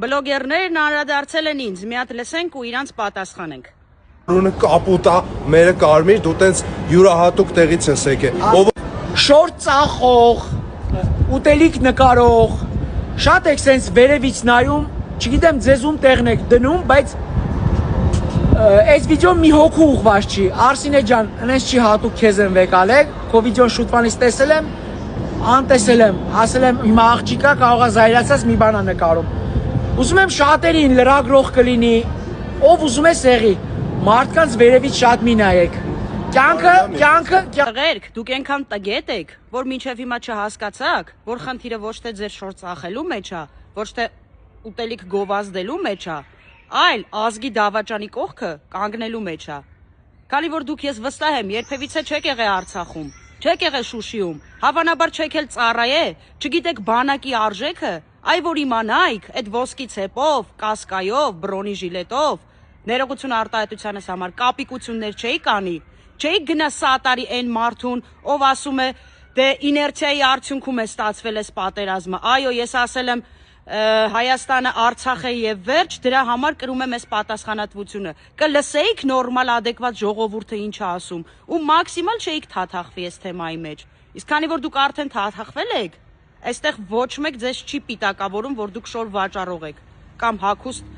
Բլոգերներն անդրադարձել են ինձ, մի հատ լսենք ու իրանց պատասխանենք։ Ռունը կապուտա, մերը կարմիր, դու տենց յուրահատուկ տեղից ես եկել։ Շորտ ծախող, ուտելիք նկարող, շատ եք սենց վերևից նայում, չգիտեմ ձեզ ում տեղն եք դնում, բայց այս վիդեոն մի հոգու ուղղված չի։ Արսինե ջան, հենց չի հատուկ քեզ եմ վեկալեք, քո վիդեոն շուտվանից տեսել եմ, անտեսել եմ, ասել եմ հիմա աղջիկա կարող է զայրացած մի բան ա նկարում։ Ուզում եմ շատերին լրագրող կլինի, ով ուզում է սեղի, մարդկանց վերևից շատ մի նայեք։ Կյանքը Տղերք, դուք այնքան տգետ եք, որ մինչև հիմա չհասկացաք, որ խնդիրը ոչ թե ձեր շորտ ծախելու մեջ է, ոչ թե ուտելիք գովազդելու մեջ է, այլ ազգի դավաճանի կողքը կանգնելու մեջ է։ Քանի որ դուք ես վստահ եմ, երբևիցե չեք եղել Արցախում, չեք եղել Շուշիում, հավանաբար չեք էլ ծառայե, չգիտեք բանակի արժեքը, այ որ իմանայիք, այդ ոսկի ցեպով, կասկայով, բրոնի ժիլետով, ներողություն արտահայտությանս համար կապիկություններ չէի կանի, չէի գնա սատարի այն մարդուն, ով ասում է, դե իներցիայի արդյունքում է ստացվել այս պատերազմը։ Այո, ես ասել եմ Հայաստանը Արցախ է եւ վերջ, դրա համար կրում եմ այս պատասխանատվությունը։ Կլսեիք նորմալ ադեկվատ ժողովուրդը ինչ է ասում, ու մաքսիմալ չէիք թաթախվի այս թեմայի մեջ։ Իսկ քանի որ դուք արդեն թաթախվել եք, այստեղ ոչ մեկ ձեզ չի պիտակավորում, որ դուք շոր վաճառող եք կամ հագուստ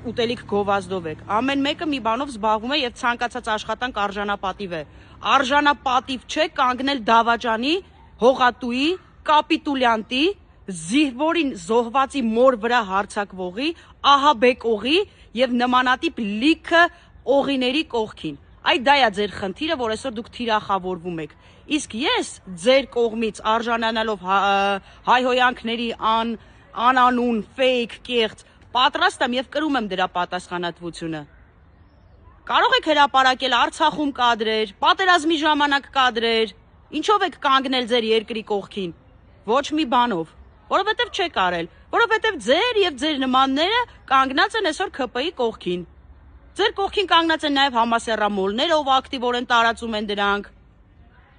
ուտելիք գովազդով եք։ Ամեն մեկը մի բանով զբաղվում է եւ ցանկացած աշխատանք արժանապատիվ է։ Արժանապատիվ չէ կանգնել դավաճանի, հողատուի, կապիտուլյանտի, զինվորին զոհվածի մոր վրա հարձակվողի, ահաբեկողի եւ նմանատիպ լիքը օղիների կողքին։ Այ դա է ձեր խնդիրը, որ այսօր դուք թիրախավորվում եք։ Իսկ ես ձեր կողմից արժանանալով հայհոյանքների անանուն, ֆեյք, կեղծ, պատրաստ եմ եւ կրում եմ դրա պատասխանատվությունը։ Կարող եք հրապարակել Արցախում կադրեր, պատերազմի ժամանակ կադրեր, ինչով եք կանգնել ձեր երկրի կողքին։ Ոչ մի բանով, որովհետեւ չեք արել, որովհետեւ ձեր եւ ձեր նմանները կանգնած են այսօր ՔՊ-ի կողքին։ Ձեր կողքին կանգնած են նաեւ համասեռամոլները, ով ակտիվորեն տարածում են դրանք։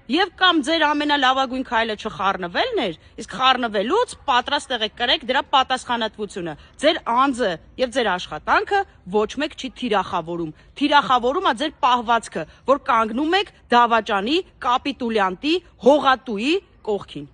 Եվ կամ ձեր ամենալավագույն քայլը չխառնվելն էր, իսկ խառնվելուց պատրաստ եղեք կրեք դրա պատասխանատվությունը։ Ձեր անձը եւ ձեր աշխատանքը ոչ մեկ չի թիրախավորում։ Թիրախավորում է ձեր պահվածքը, որ կանգնում եք դավաճանի, կապիտուլյանտի, հողատուի կողքին։